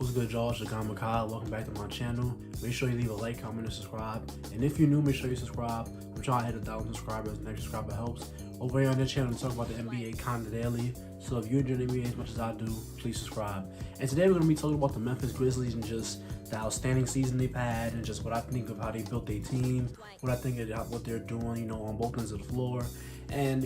What's good, y'all? It's Shagan Makai. Welcome back to my channel. Make sure you leave a like, comment, and subscribe. And if you're new, make sure you subscribe. I'm trying to hit 1,000 subscribers. The next subscriber helps. Over here on this channel, we talk about the NBA kind of daily. So if you enjoy the NBA as much as I do, please subscribe. And today we're going to be talking about the Memphis Grizzlies and just the outstanding season they've had and just what I think of how they built their team, what I think of what they're doing, on both ends of the floor. And,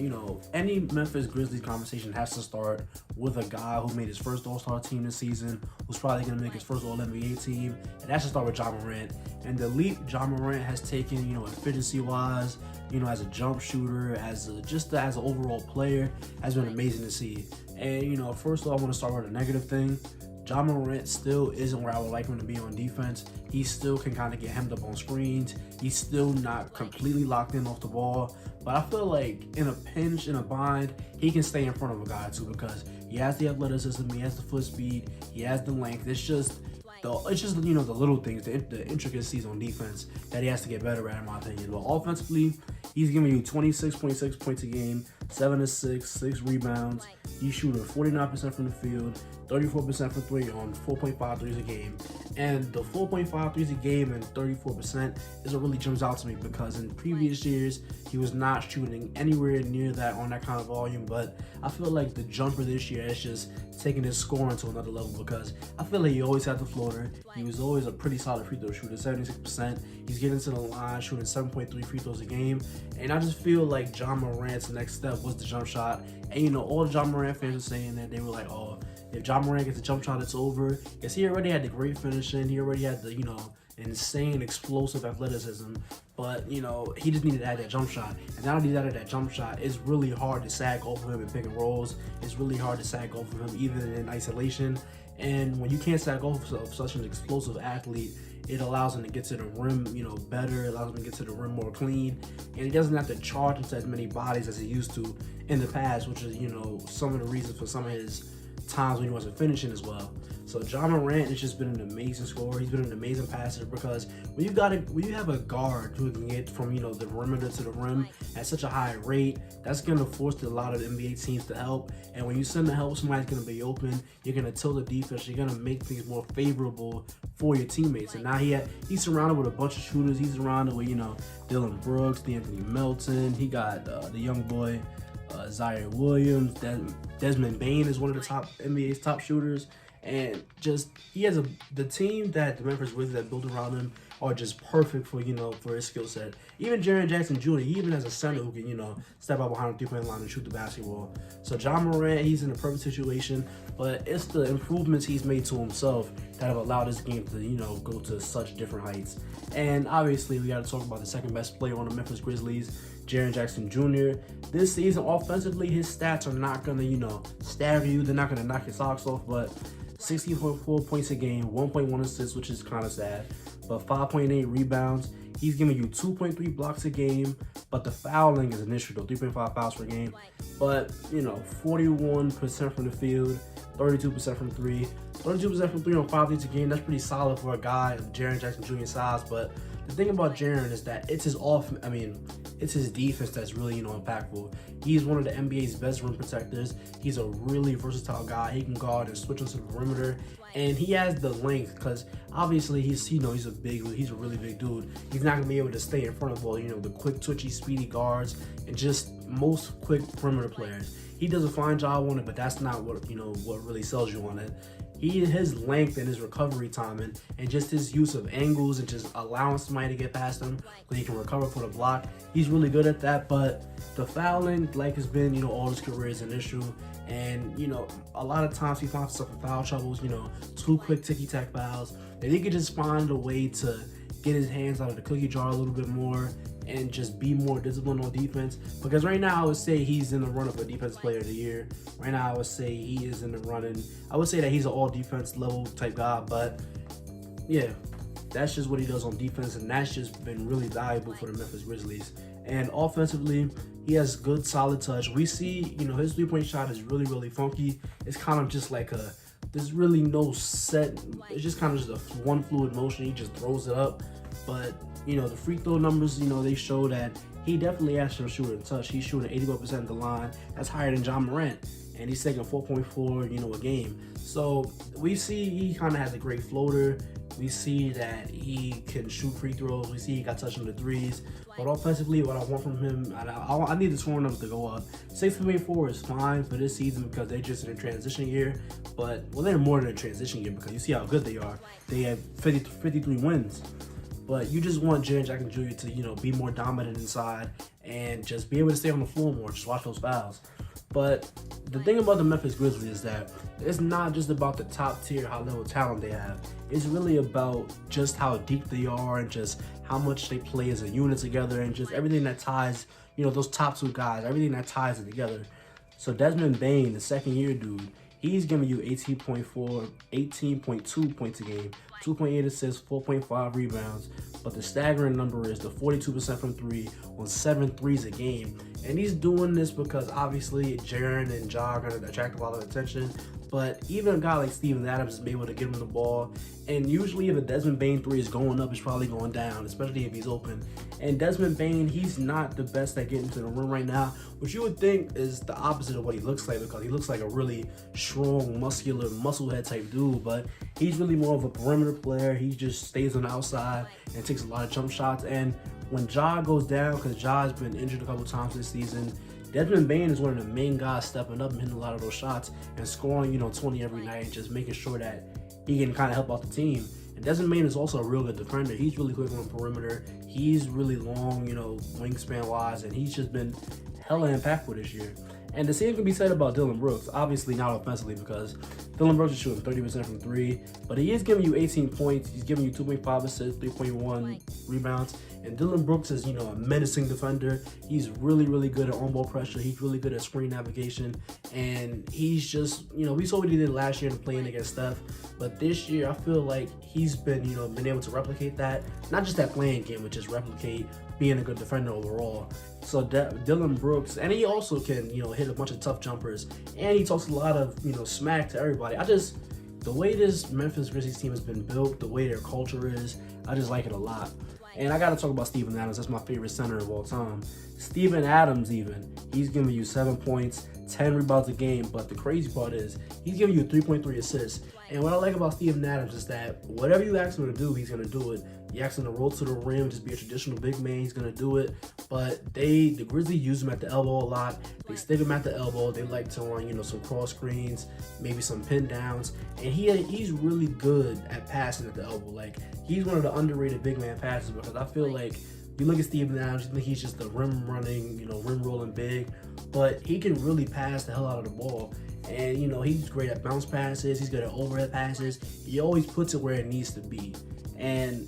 any Memphis Grizzlies conversation has to start with a guy who made his first All-Star team this season, who's probably going to make his first All-NBA team, and that should start with Marant. And the leap Marant has taken, efficiency-wise, as a jump shooter, as an overall player, has been amazing to see. And, first of all, I want to start with a negative thing. Morant still isn't where I would like him to be on defense. He still can kind of get hemmed up on screens. He's still not completely locked in off the ball. But I feel like in a pinch, in a bind, he can stay in front of a guy too because he has the athleticism, he has the foot speed, he has the length. It's just the little things, the intricacies on defense that he has to get better at, in my opinion. But offensively, he's giving you 26.6 points a game, 7 assists, 6 rebounds. He's shooting 49% from the field, 34% from three on 4.5 threes a game. And the 4.5 threes a game and 34% is what really jumps out to me because in previous years, he was not shooting anywhere near that on that kind of volume. But I feel like the jumper this year is just taking his scoring to another level because I feel like he always had the floater. He was always a pretty solid free throw shooter, 76%. He's getting to the line, shooting 7.3 free throws a game. And I just feel like Morant's next step was the jump shot. And all the Morant fans were saying that they were like, oh, if Morant gets a jump shot, it's over. Because he already had the great finishing. He already had the, insane explosive athleticism. But, he just needed to add that jump shot. And now that he's added that jump shot, it's really hard to sag off of him in pick and rolls. It's really hard to sag off of him even in isolation. And when you can't sag off of such an explosive athlete, it allows him to get to the rim, better. It allows him to get to the rim more clean. And he doesn't have to charge into as many bodies as he used to in the past, which is, some of the reasons for some of his times when he wasn't finishing as well. So Morant has just been an amazing scorer. He's been an amazing passer because when you have a guard who can get from the perimeter to the rim at such a high rate, that's gonna force a lot of NBA teams to help. And when you send the help, somebody's gonna be open. You're gonna tilt the defense. You're gonna make things more favorable for your teammates. And now he's surrounded with a bunch of shooters. He's surrounded with Dylan Brooks, Anthony Melton. He got the young boy Zion Williams. Desmond Bain is one of the NBA's top shooters. And just he has the team that the Memphis Grizzlies that built around him are just perfect for for his skill set. Even Jaren Jackson Jr. He even has a center who can step out behind the 3-point line and shoot the basketball. So Morant, he's in a perfect situation, but it's the improvements he's made to himself that have allowed his game to go to such different heights. And obviously we got to talk about the second best player on the Memphis Grizzlies, Jaren Jackson Jr. This season offensively, his stats are not gonna stagger you. They're not gonna knock your socks off, but 16.4 points a game, 1.1 assists, which is kind of sad, but 5.8 rebounds. He's giving you 2.3 blocks a game, but the fouling is an issue though, 3.5 fouls per game. But 41% from the field, 32% from three, 32% from three on 5 threes a game. That's pretty solid for a guy of Jaren Jackson Jr. size. But the thing about Jaren is that it's his defense that's really impactful. He's one of the NBA's best rim protectors. He's a really versatile guy. He can guard and switch onto the perimeter, and he has the length because obviously he's a really big dude. He's not gonna be able to stay in front of all the quick, twitchy, speedy guards and just most quick perimeter players. He does a fine job on it, but that's not what what really sells you on it. His length and his recovery timing and just his use of angles and just allowing somebody to get past him so he can recover for the block. He's really good at that, but the fouling, like has been, all his career is an issue. And, a lot of times he finds himself in foul troubles, 2 quick ticky-tack fouls. If he could just find a way to get his hands out of the cookie jar a little bit more and just be more disciplined on defense. Because right now I would say he's in the run of a defensive player of the year. Right now I would say he is in the running. I would say that he's an all defense level type guy, but yeah, that's just what he does on defense, and that's just been really valuable for the Memphis Grizzlies. And offensively, he has good solid touch. We see, his 3-point shot is really, really funky. It's kind of just like there's really no set, it's just kind of just one fluid motion. He just throws it up. But the free throw numbers, they show that he definitely has some shooting touch. He's shooting 81% of the line. That's higher than Morant. and he's taking 4.4, a game. So we see he kind of has a great floater. We see that he can shoot free throws. We see he got touching the threes. But offensively, what I want from him, I need the scoring numbers to go up. 6.4 is fine for this season because they're just in a transition year. But, well, they're more than a transition year because you see how good they are. They have 53 wins. But you just want Jaren Jackson Jr. to, be more dominant inside and just be able to stay on the floor more. Just watch those fouls. But the thing about the Memphis Grizzlies is that it's not just about the top tier, high level talent they have. It's really about just how deep they are and just how much they play as a unit together and just everything that ties, those top two guys, everything that ties it together. So Desmond Bain, the second year dude, he's giving you 18.2 points a game, 2.8 assists, 4.5 rebounds. But the staggering number is the 42% from three on 7 threes a game. And he's doing this because obviously Jaren and Ja are going to attract a lot of attention. But even a guy like Steven Adams is able to get him the ball. And usually if a Desmond Bain three is going up, it's probably going down, especially if he's open. And Desmond Bain, he's not the best at getting to the rim right now, which you would think is the opposite of what he looks like because he looks like a really strong, muscular, musclehead type dude. But he's really more of a perimeter player. He just stays on the outside and takes a lot of jump shots. And when Ja goes down, because Ja's been injured a couple times this season, Desmond Bain is one of the main guys stepping up and hitting a lot of those shots and scoring, 20 every night and just making sure that he can kind of help out the team. And Desmond Bain is also a real good defender. He's really quick on the perimeter. He's really long, wingspan-wise, and he's just been hella impactful this year. And the same can be said about Dillon Brooks. Obviously not offensively because Dillon Brooks is shooting 30% from three, but he is giving you 18 points. He's giving you 2.5 assists, 3.1 rebounds. And Dillon Brooks is, a menacing defender. He's really, really good at on-ball pressure. He's really good at screen navigation. And he's just, we saw what he did last year in playing against Steph. But this year, I feel like he's been, been able to replicate that. Not just that playing game, but just replicate being a good defender overall. So Dillon Brooks, and he also can, hit a bunch of tough jumpers. And he talks a lot of, smack to everybody. The way this Memphis Grizzlies team has been built, the way their culture is, I just like it a lot. And I got to talk about Steven Adams. That's my favorite center of all time. Steven Adams he's giving you 7 points, 10 rebounds a game. But the crazy part is he's giving you 3.3 assists. And what I like about Steven Adams is that whatever you ask him to do, he's going to do it. You ask him to roll to the rim, just be a traditional big man, he's going to do it. But the Grizzlies use him at the elbow a lot. They stick him at the elbow. They like to run, some cross screens, maybe some pin downs. And he's really good at passing at the elbow. Like, he's one of the underrated big man passes because I feel like you look at Steven Adams, you think he's just the rim running, rim rolling big. But he can really pass the hell out of the ball. And, he's great at bounce passes. He's good at overhead passes. He always puts it where it needs to be. And,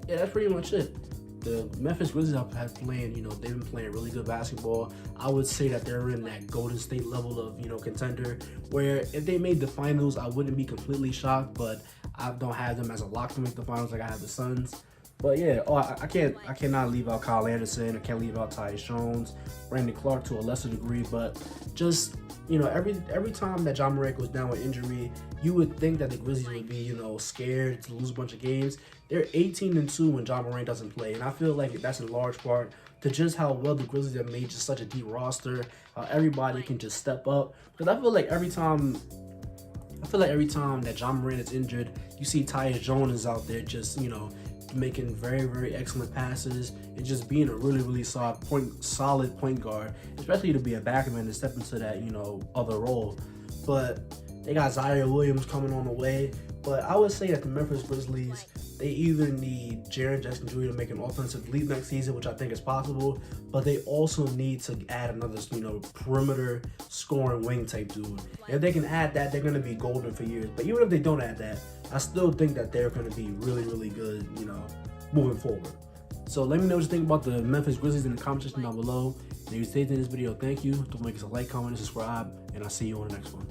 yeah, that's pretty much it. The Memphis Grizzlies have playing, they've been playing really good basketball. I would say that they're in that Golden State level of, contender, where if they made the finals, I wouldn't be completely shocked, but I don't have them as a lock to make the finals like I have the Suns. But yeah, I cannot leave out Kyle Anderson. I can't leave out Tyus Jones, Brandon Clark to a lesser degree, but just, every time that Ja Morant goes down with injury, you would think that the Grizzlies would be, scared to lose a bunch of games. They're 18-2 when Ja Morant doesn't play, and I feel like that's in large part to just how well the Grizzlies have made just such a deep roster, how everybody can just step up. Because I feel like every time that Ja Morant is injured, you see Tyus Jones is out there just, making very, very excellent passes and just being a really, really solid point guard, especially to be a backman and step into that, other role. But they got Zaire Williams coming on the way. But I would say that the Memphis Grizzlies, they either need Jaren Jackson Jr. to make an offensive leap next season, which I think is possible, but they also need to add another, perimeter scoring wing type dude. If they can add that, they're going to be golden for years. But even if they don't add that, I still think that they're going to be really, really good, moving forward. So let me know what you think about the Memphis Grizzlies in the comment section down below. And if you stayed in this video, thank you. Don't forget to like, comment, and subscribe, and I'll see you on the next one.